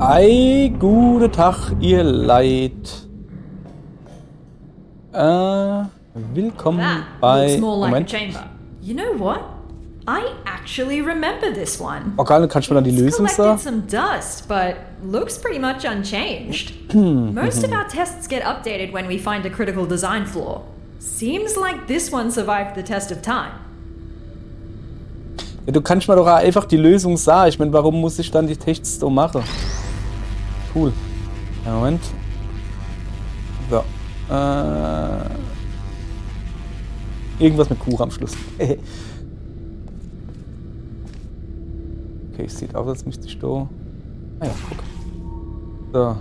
Ei, guten Tag, ihr Leid. Willkommen bei... Moment. You know what? I actually remember this one. Okay, kannst du mir dann die Lösung sagen? It's collected some dust, but looks pretty much unchanged. Most of our tests get updated when we find a critical design flaw. Seems like this one survived the test of time. Ja, du kannst mir doch einfach die Lösung sagen. Ich meine, warum muss ich dann die Tests so machen? Cool. Ja, Moment. So. Irgendwas mit Kuchen am Schluss. Okay, es sieht aus, als müsste ich da... Ah ja, guck. So.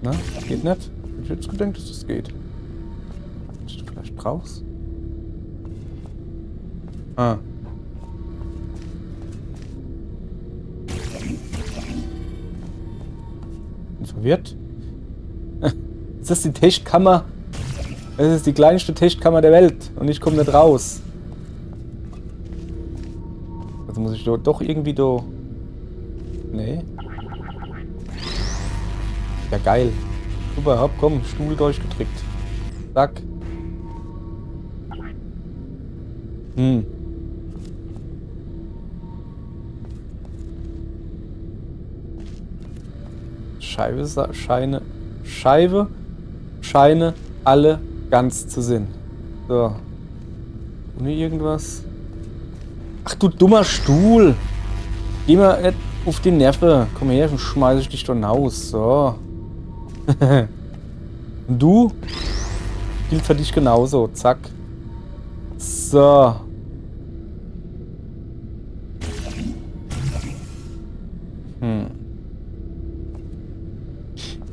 Na, geht nicht? Ich hätte jetzt gedacht, dass das geht. Wenn du vielleicht brauchst. Ah. Bin verwirrt. Ist das die Testkammer? Das ist die kleinste Testkammer der Welt und ich komme nicht raus. Also muss ich doch irgendwie da... Nee. Ja, geil. Super, hopp, komm, Stuhl durchgedrückt. Zack. Scheine alle ganz zu sehen. So. Und hier irgendwas. Ach du dummer Stuhl. Geh mal nicht auf die Nerven. Komm her, dann schmeiße ich dich doch raus. So. Und du? Gilt für dich genauso. Zack. So.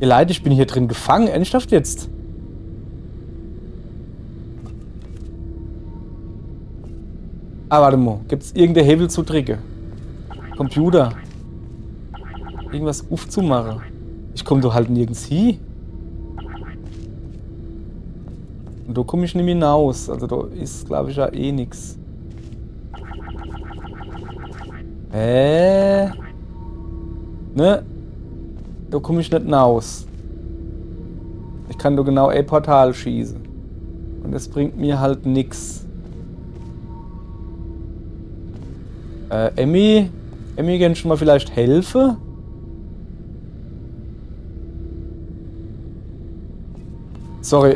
Ihr Leid, ich bin hier drin gefangen. Ernsthaft jetzt? Ah, warte mal. Gibt es irgendeine Hebel zu drücken? Computer. Irgendwas aufzumachen. Ich komme doch halt nirgends hin. Und da komme ich nicht mehr hinaus. Also da ist, glaube ich, ja eh nichts. Ne? Da komme ich nicht hinaus. Ich kann doch genau ein Portal schießen. Und das bringt mir halt nix. Emmy, kannst du mal vielleicht helfen? Sorry,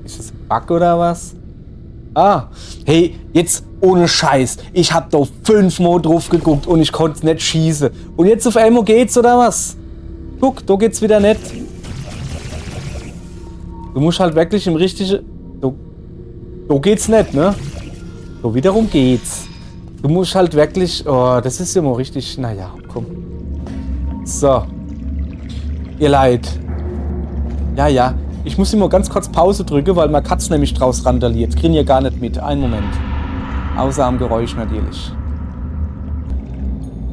ist das ein Bug oder was? Ah, hey, jetzt ohne Scheiß. Ich hab da 5-mal drauf geguckt und ich konnte nicht schießen. Und jetzt auf einmal geht's oder was? Guck, da geht's wieder nicht. Du musst halt wirklich im richtigen... Da geht's nicht, ne? So wiederum geht's. Du musst halt wirklich... Oh, das ist ja mal richtig... Naja, komm. So. Ihr Leid. Ja. Ich muss immer ganz kurz Pause drücken, weil meine Katze nämlich draus randaliert. Kriegen ihr gar nicht mit. Einen Moment. Außer am Geräusch natürlich.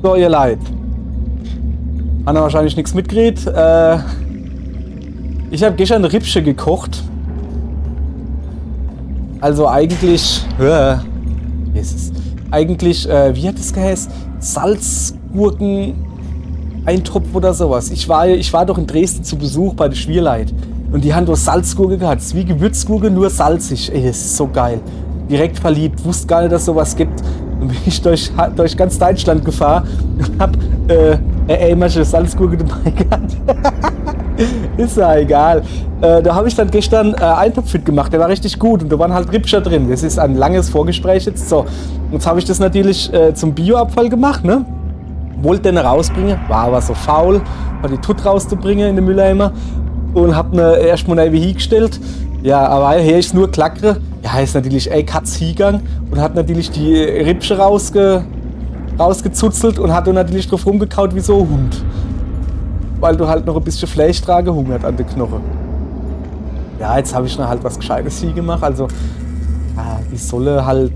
So, ihr Leid. Haben wahrscheinlich nichts mitgeredet. Ich habe gestern Rippsche gekocht. Also eigentlich... Jesus. Eigentlich, wie hat das geheißen? Salzgurken... Eintopf oder sowas. Ich war doch in Dresden zu Besuch bei der Schwierleit. Und die haben doch Salzgurke gehabt. Das ist wie Gewürzgurke, nur salzig. Ey, das ist so geil. Direkt verliebt. Wusste gar nicht, dass sowas gibt. Dann bin ich durch ganz Deutschland gefahren und hab immer schon Salzgurke dabei gehabt. Ist ja egal. Da habe ich dann gestern Eintopf fit gemacht. Der war richtig gut und da waren halt Rippscher drin. Das ist ein langes Vorgespräch jetzt. So, jetzt habe ich das natürlich zum Bioabfall gemacht, ne? Wollte den rausbringen, war aber so faul, war die Tut rauszubringen in den Mülleimer und hab mir erstmal neu hingestellt. Ja, aber hier ist nur Klackere. Ja, ist natürlich Katz hingegangen und hat natürlich die Rippsche rausgezuzelt und hat dann natürlich drauf rumgekaut wie so ein Hund. Weil du halt noch ein bisschen Fleisch dran gehungert an den Knochen. Ja, jetzt habe ich noch halt was Gescheites hier gemacht. Also, die Solle halt...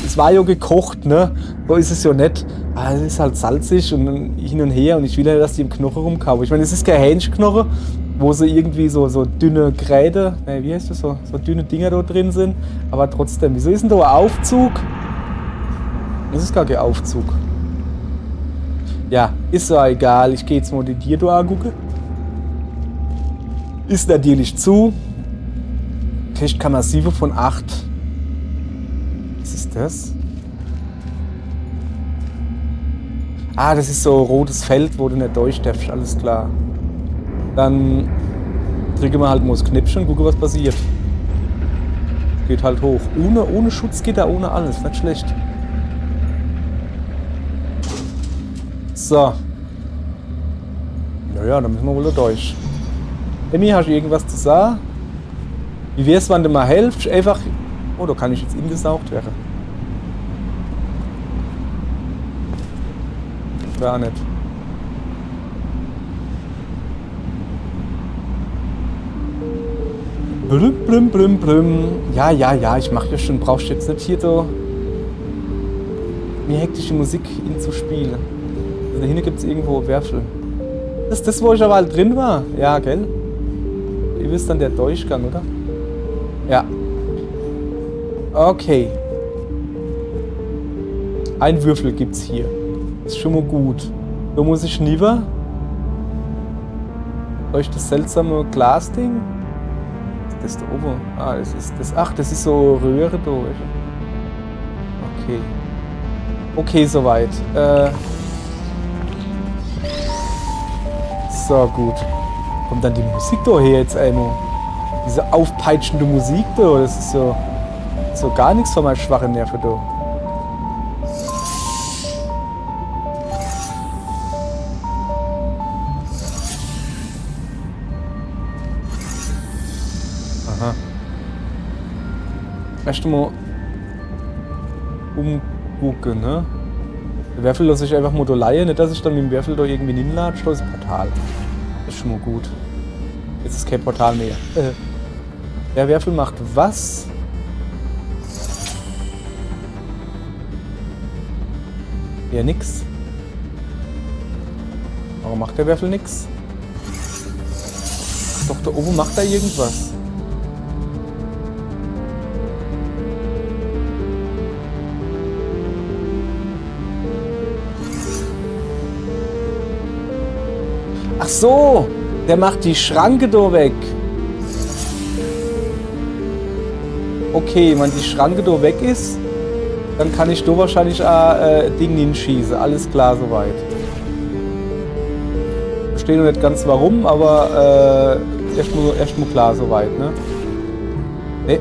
Es war ja gekocht, ne? So ist es ja nicht. Aber es ist halt salzig und hin und her und ich will ja, dass die im Knochen rumkauen. Ich meine, es ist kein Hähnchenknochen, wo so irgendwie so dünne Gräte, wie heißt das, so dünne Dinger da drin sind. Aber trotzdem, wieso ist denn da ein Aufzug? Das ist gar kein Aufzug. Ja, ist ja egal. Ich gehe jetzt mal die Tier da angucken. Ist natürlich zu. Kriegt kann man 7 von 8. Was ist das? Ah, das ist so ein rotes Feld, wo du nicht durchsteffst. Alles klar. Dann drücke mal halt mal das Knöpfchen und gucke, was passiert. Geht halt hoch. Ohne Schutzgitter, ohne alles. Nicht schlecht. So. Naja, dann müssen wir wohl da durch. Emmy, hast du irgendwas zu sagen? Wie wär's, wenn du mal helfst? Einfach... Oh, da kann ich jetzt ingesaugt werden. Gar nicht. Blüm, blüm, blüm, blüm. Ja, ich mach ja schon. Brauchst jetzt nicht hier so... mir hektische Musik hinzuspielen. Also da hinten gibt es irgendwo Werfel. Das ist das, wo ich aber halt drin war. Ja, gell? Ihr wisst dann der Durchgang, oder? Ja. Okay. Ein Würfel gibt's hier. Ist schon mal gut. Da muss ich nieber. Durch das seltsame Glasding. Was ist das da oben? Ah, das ist das. Ach, das ist so Röhre durch. Okay. Okay, soweit. So, gut. Kommt dann die Musik da her jetzt einmal? Diese aufpeitschende Musik da, das ist so gar nichts von meinen schwachen Nerven da. Aha. Erst mal umgucken, ne? Der Werfel lasse ich einfach mal da leihen, nicht dass ich dann mit dem Werfel da irgendwie hinlatsche, da ist ein Portal. Das ist schon mal gut. Jetzt ist kein Portal mehr. Der Werfel macht was? Ja, nix. Warum macht der Werfel nix? Ach doch, da oben macht er irgendwas. Ach so, der macht die Schranke da weg. Okay, wenn die Schranke da weg ist, dann kann ich da wahrscheinlich Ding hinschießen. Alles klar soweit. Ich verstehe noch nicht ganz warum, aber erst mal klar soweit, ne? Ne.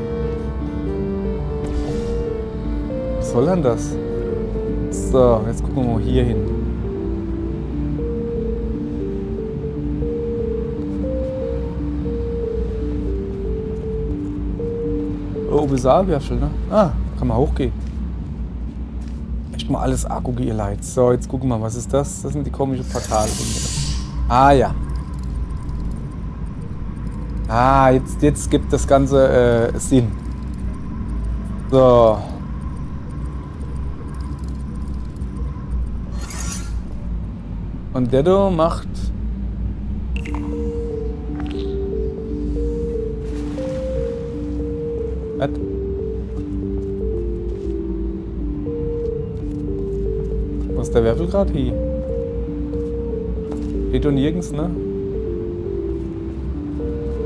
Was soll denn das? So, jetzt gucken wir mal hier hin. Oben ist ein Würfel, ne? Ah, kann man hochgehen. Echt mal alles angucken, ihr Leid. So, jetzt gucken wir mal, was ist das? Das sind die komischen Portale. Ah, ja. Ah, jetzt gibt das Ganze Sinn. So. Und der da macht... Was? Wo ist der Werfel gerade hier? Steht doch nirgends, ne?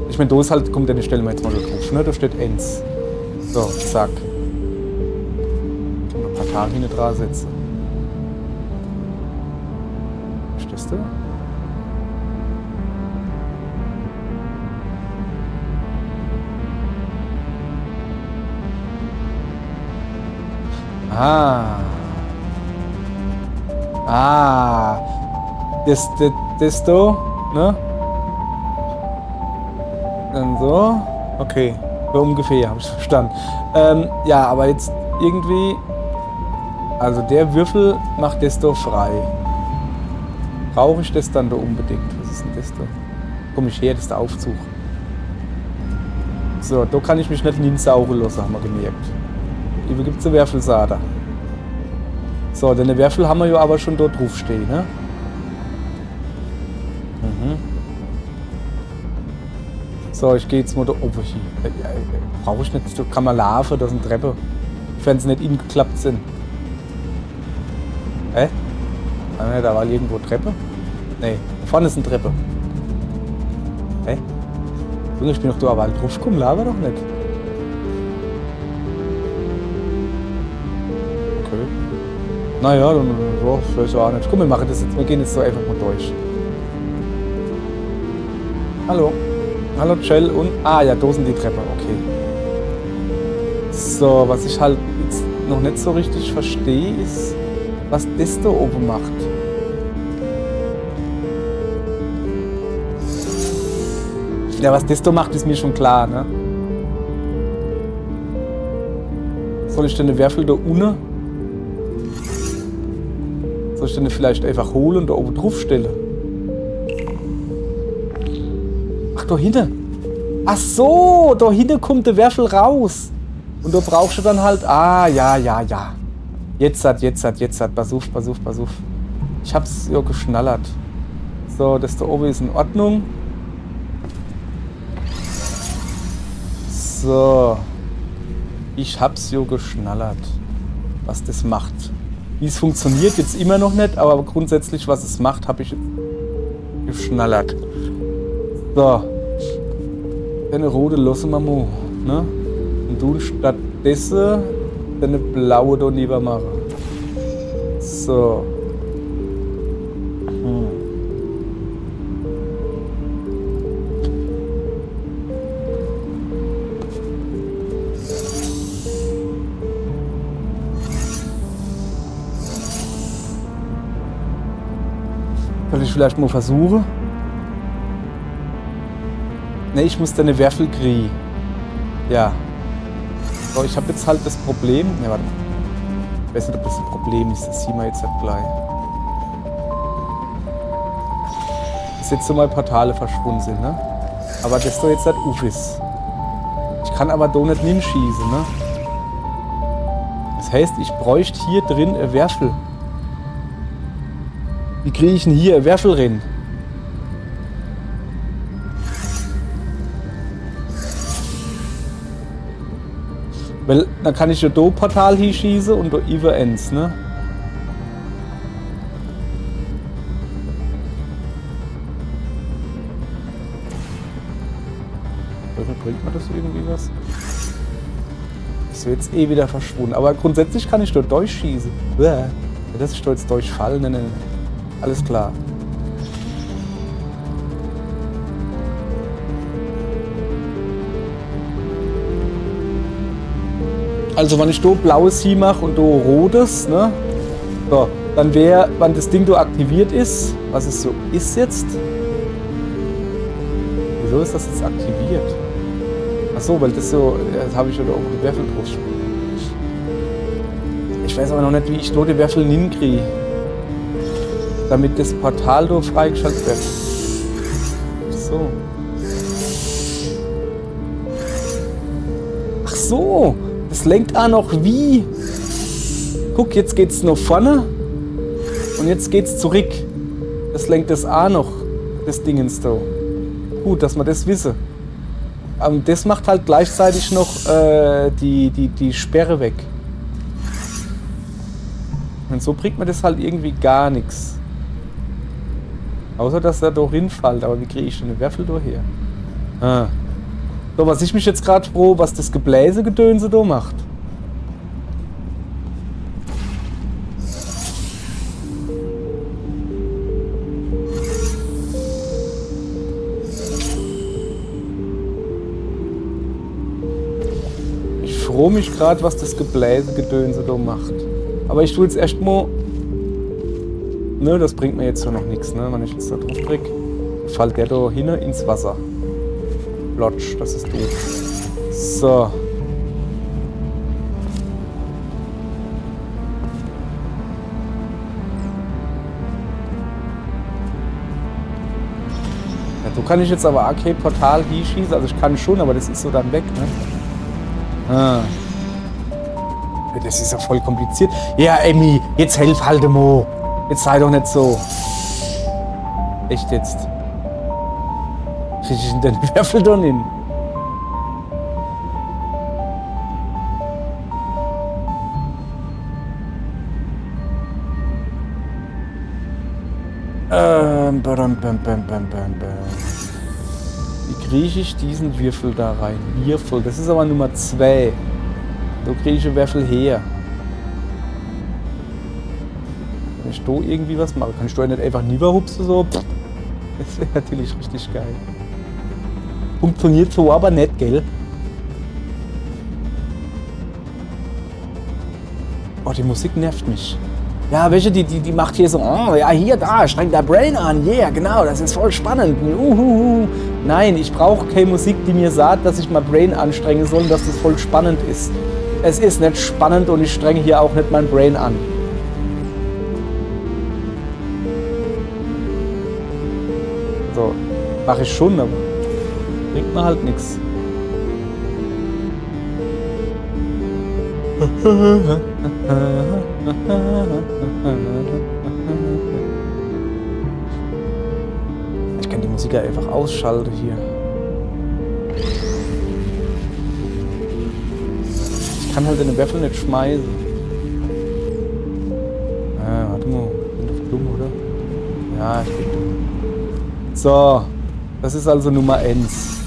Ich meine, da ist halt, kommt eine Stelle mal jetzt mal drauf, ne? Da steht Ends. So, zack. Ich kann noch ein paar Tage hinten dran setzen. Verstehst du? Das da, ne? Dann so. Okay, so ungefähr, habe ich verstanden. Ja, aber jetzt irgendwie... Also der Würfel macht das da frei. Brauche ich das dann da unbedingt? Was ist denn das da? Komm ich her, das ist der Aufzug. So, da kann ich mich nicht hinsaugen lassen, haben wir gemerkt. Hier gibt es eine Werfelsader. So, denn der Werfel haben wir ja aber schon dort drauf stehen, ne? Mhm. So, ich gehe jetzt mal da oben hin. Brauche ich nicht, da kann man laufen, das sind Treppe. Wenn sie nicht ingeklappt sind. Hä? Ah, da war irgendwo Treppe. Nee, da vorne ist eine Treppe. Hä? Junge, ich bin doch da aber drauf gekommen, laber doch nicht. Okay. Naja, dann ja, ich weiß auch nicht. Komm, wir machen das jetzt. Wir gehen jetzt so einfach mal durch. Hallo. Hallo, Cell und... Ah ja, da sind die Treppe, okay. So, was ich halt jetzt noch nicht so richtig verstehe, ist, was das da oben macht. Ja, was das da macht, ist mir schon klar, ne? Soll ich denn den Werfel da unten? Soll ich den vielleicht einfach holen und da oben drauf stellen? Ach, da hinten. Ach so, da hinten kommt der Werfel raus. Und da brauchst du dann halt... Ah, ja. Jetzt hat. Pass auf. Ich hab's ja geschnallert. So, das da oben ist in Ordnung. So. Ich hab's ja geschnallert. Was das macht. Wie es funktioniert, jetzt immer noch nicht, aber grundsätzlich, was es macht, habe ich geschnallert. So. Eine rote lassen wir mal, ne? Und du stattdessen eine blaue da lieber machen. So. Soll ich vielleicht mal versuchen? Ne, ich muss deine Werfel kriegen. Ja. So, ich habe jetzt halt das Problem. Ja, warte. Ich weiß nicht, ob das ein Problem ist. Das sehen wir jetzt halt gleich. Dass jetzt so mal Portale verschwunden sind, ne? Aber das da jetzt halt uff ist. Ich kann aber da nicht hinschießen, ne? Das heißt, ich bräuchte hier drin eine Werfel. Wie kriege ich denn hier eine Werfel rein? Weil dann kann ich ja da Portal hinschießen und da über ends, ne? Bringt mir das irgendwie was? Ist jetzt eh wieder verschwunden. Aber grundsätzlich kann ich dort durchschießen. Das ist jetzt durchfallen. Ne. Alles klar. Also wenn ich da blaues hier mache und da rotes, ne? So, dann wäre, wenn das Ding da aktiviert ist, was es so ist jetzt. Wieso ist das jetzt aktiviert? Achso, weil das so, das habe ich ja da auch die Werfel drauf. Ich weiß aber noch nicht, wie ich da die Werfel hinkriege. Damit das Portal da freigeschaltet wird. So. Ach so, das lenkt auch noch wie. Guck, jetzt geht's nach vorne und jetzt geht's zurück. Das lenkt das auch noch, das Dingens da. Gut, dass wir das wissen. Das macht halt gleichzeitig noch die Sperre weg. Und so bringt mir das halt irgendwie gar nichts. Außer, dass er da hinfällt. Aber wie kriege ich denn eine Werfel da her? Ah. So, was ich mich jetzt gerade froh, was das Gebläsegedönse da macht. Ich froh mich gerade, was das Gebläsegedönse da macht. Aber ich tue jetzt erstmal. Ne, das bringt mir jetzt so noch nichts, ne? Wenn ich jetzt da drauf drücke, fällt der da hin ins Wasser. Plotsch, das ist doof. So. Ja, so kann ich jetzt aber Arcade-Portal hier schießen, also ich kann schon, aber das ist so dann weg, ne? Ah. Das ist ja voll kompliziert. Ja, Emmy, jetzt helf halt mal. Jetzt sei doch nicht so. Echt jetzt. Krieg ich denn den Werfel da hin? Badam, bam, bam, bam, bam, bam. Wie kriege ich diesen Würfel da rein? Würfel, das ist aber Nummer 2. So kriege ich den Würfel her. Kann ich da irgendwie was machen? Kann ich da nicht einfach rüberhupsen so? Das wäre natürlich richtig geil. Funktioniert so aber nicht, gell? Oh, die Musik nervt mich. Ja, welche, die macht hier so, oh, ja, hier, da, streng dein Brain an, yeah, genau, das ist voll spannend. Nein, ich brauche keine Musik, die mir sagt, dass ich mein Brain anstrengen soll und dass das voll spannend ist. Es ist nicht spannend und ich strenge hier auch nicht mein Brain an. So, mache ich schon, aber bringt mir halt nichts. Ich kann die Musik ja einfach ausschalten hier. Ich kann halt den Würfel nicht schmeißen. Warte mal, ich bin doch dumm, oder? Ja, ich bin dumm. So, das ist also Nummer 1.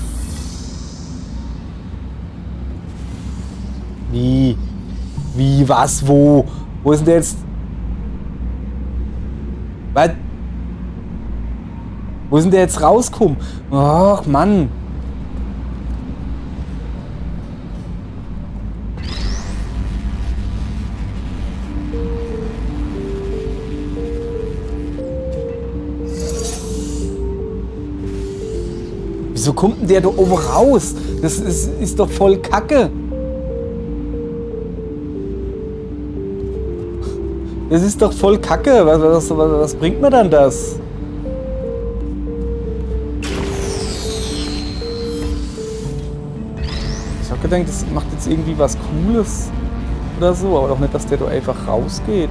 Wie? Wie, was, wo? Wo ist denn der jetzt? Was? Wo ist denn der jetzt rausgekommen? Ach, Mann. Wieso kommt denn der da oben raus? Das ist doch voll Kacke. Das ist doch voll Kacke. Was bringt mir dann das? Ich hab gedacht, das macht jetzt irgendwie was Cooles oder so, aber doch nicht, dass der da einfach rausgeht.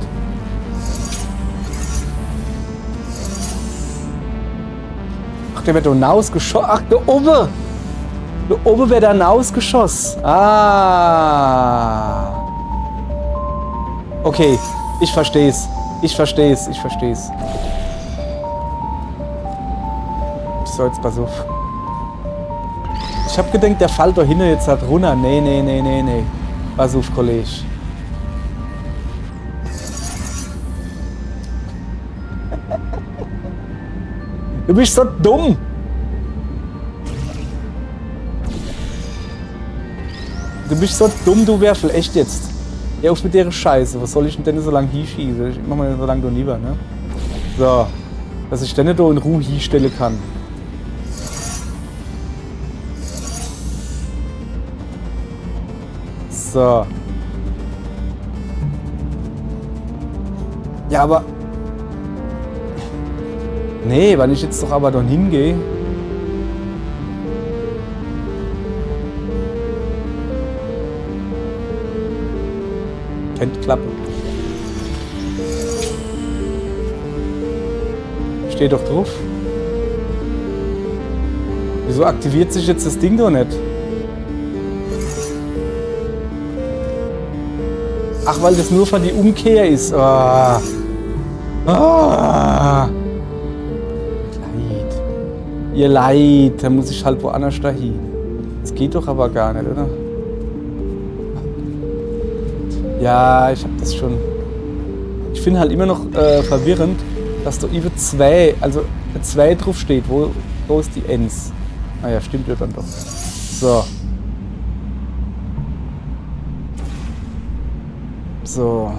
Ach, der wird da hinausgeschossen. Ach, da oben! Da oben wird er hinausgeschossen. Ah! Okay. Ich versteh's. Ich versteh's. Ich versteh's. So, jetzt pass auf. Ich hab gedacht, der fällt da hinten jetzt halt runter. Nee. Pass auf, Kollege. Du bist so dumm. Du bist so dumm, du Würfel. Echt jetzt. Ja, auf mit der Scheiße. Was soll ich denn so lange hinschießen? Ich mach mal so lange da lieber, ne? So. Dass ich dann da in Ruhe hinstellen kann. So. Ja, aber... Nee, wenn ich jetzt doch aber da hingehe... Klappe. Steht doch drauf. Wieso aktiviert sich jetzt das Ding doch nicht? Ach, weil das nur von die Umkehr ist. Ah. Ah. Leid. Ihr Leid. Da muss ich halt woanders dahin. Das geht doch aber gar nicht, oder? Ja, ich hab das schon. Ich finde halt immer noch verwirrend, dass da über 2, also 2 drauf steht. Wo ist die Ends? Ah ja, stimmt ja dann doch. So. So.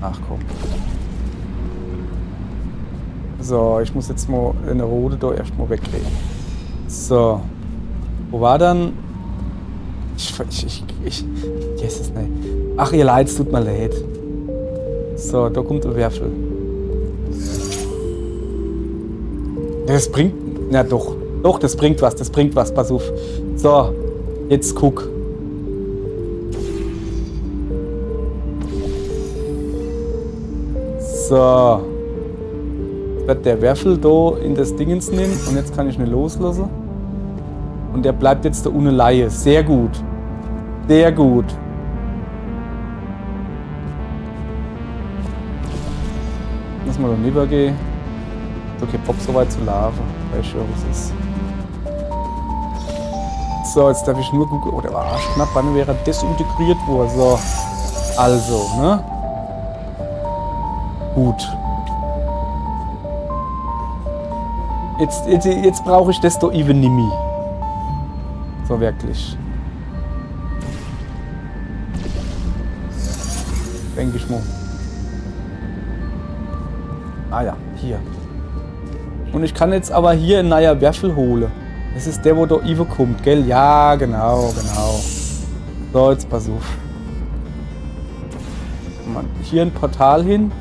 Ach komm. So, ich muss jetzt mal eine Rode da erstmal wegkriegen. So. Wo war dann? Ich Jesus, nein. Ach, ihr Leid, es tut mir leid. So, da kommt der Würfel. Das bringt... Na doch. Doch, das bringt was, pass auf. So, jetzt guck. So. Jetzt wird der Würfel da in das Dingens nehmen und jetzt kann ich ihn loslassen. Und der bleibt jetzt da ohne Laie. Sehr gut. Sehr gut. Lass mal da rübergehen. Ist okay, Bock so weit zu laufen. Weißt du, was es ist. So, jetzt darf ich nur gucken. Oh, der war arschknapp. Wann wäre desintegriert worden? So. Also, ne? Gut. Jetzt brauche ich das doch even nimmi. So, wirklich. Denke ich mal. Ah ja, hier. Und ich kann jetzt aber hier einen neuen Würfel holen. Das ist der, wo da Ivo kommt, gell? Ja, genau. So, jetzt pass auf. Hier ein Portal hin.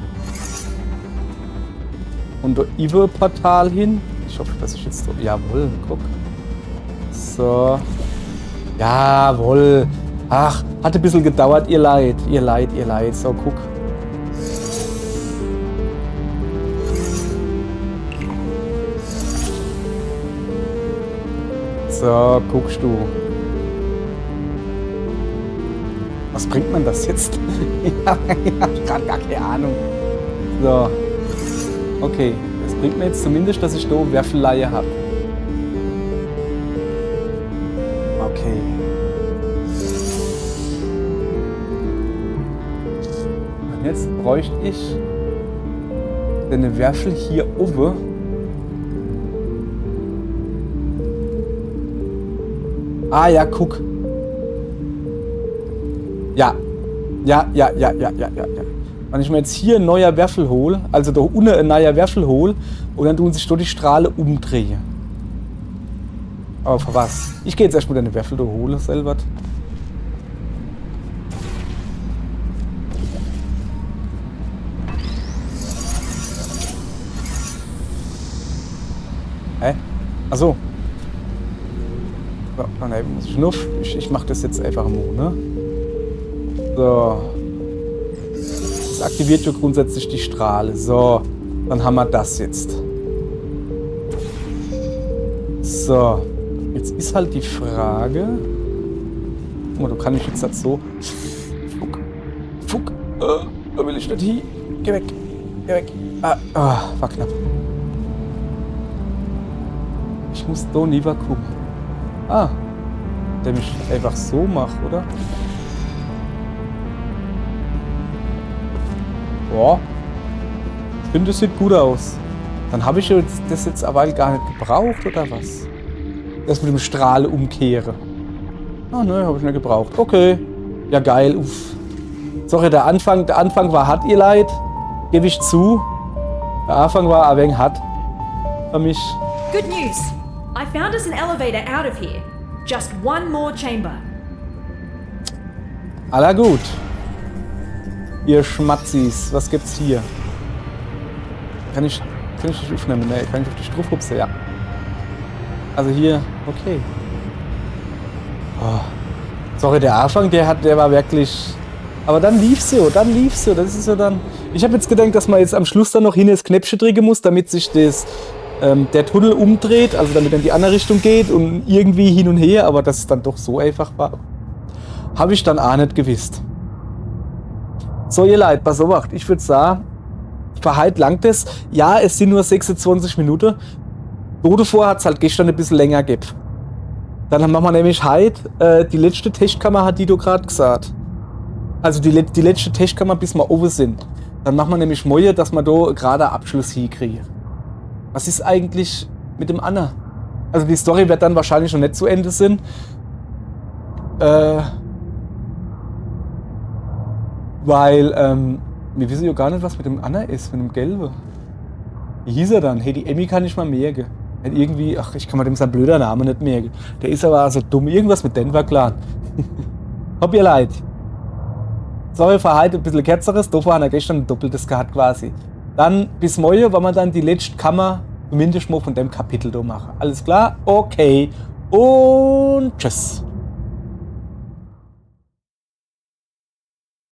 Und da Ivo Portal hin. Ich hoffe, dass ich jetzt so... Jawohl, guck. So. Jawohl. Ach, hat ein bisschen gedauert, ihr Leid. So, guck. So, guckst du. Was bringt man das jetzt? Ich hab gerade gar keine Ahnung. So. Okay. Das bringt mir jetzt zumindest, dass ich da Würfelleihe habe. Okay. Und jetzt bräuchte ich den Würfel hier oben. Ah ja, guck. Ja. Wenn ich mir jetzt hier ein neuer Würfel hole, also da unten ein neuer Würfel hole und dann tun sich da die Strahle umdrehen. Aber für was? Ich gehe jetzt erstmal den Würfel da holen selber. Hä? Achso. So, nein, muss ich nur. Ich mach das jetzt einfach mal, ne? So. Das aktiviert ja grundsätzlich die Strahle. So, dann haben wir das jetzt. So. Jetzt ist halt die Frage. Oh, da kann ich jetzt halt so. Fuck. Da will ich nicht hin. Geh weg. War knapp. Ich muss da nie gucken. Der mich einfach so macht, oder? Boah. Ich finde, das sieht gut aus. Dann habe ich das jetzt aber gar nicht gebraucht, oder was? Das mit dem Strahl umkehre. Ne, habe ich nicht gebraucht. Okay. Ja, geil. Uff. Sorry, der Anfang war hart, ihr Leid. Gebe ich zu. Der Anfang war ein wenig hart. Für mich. Good news. I found us an elevator out of here. Just one more chamber. Aller gut. Ihr Schmatzis, was gibt's hier? Kann ich nicht aufnehmen? Ne, kann ich auf die Struffhupse, ja. Also hier, okay. Oh. Sorry, der Anfang, der war wirklich... Aber dann lief's so, das ist so dann... Ich habe jetzt gedacht, dass man jetzt am Schluss dann noch hin das Knäpfchen drücken muss, damit sich der Tunnel umdreht, also damit er in die andere Richtung geht und irgendwie hin und her, aber dass es dann doch so einfach war, habe ich dann auch nicht gewusst. So, ihr Leid, pass auf, ich würde sagen, für heute langt es. Ja, es sind nur 26 Minuten. Davor hat es halt gestern ein bisschen länger gegeben. Dann machen wir nämlich heute die letzte Testkammer, hat Dido gerade gesagt. Also die letzte Testkammer, bis wir oben sind. Dann machen wir nämlich morgen, dass wir da gerade Abschluss hinkriegen. Was ist eigentlich mit dem Anna? Also die Story wird dann wahrscheinlich noch nicht zu Ende sein. Weil wir wissen ja gar nicht, was mit dem Anna ist, mit dem Gelbe. Wie hieß er dann? Hey, die Emmy kann ich mal merken. Irgendwie, ach, ich kann mir dem sein blöder Name nicht merken. Der ist aber so dumm. Irgendwas mit Denver Clan. Hab ihr leid. Sorry für heute ein bisschen kürzeres. Dafür haben wir gestern ein doppeltes gehabt quasi. Dann bis morgen, wenn wir dann die letzte Kammer zumindest mal von dem Kapitel da machen. Alles klar? Okay. Und tschüss.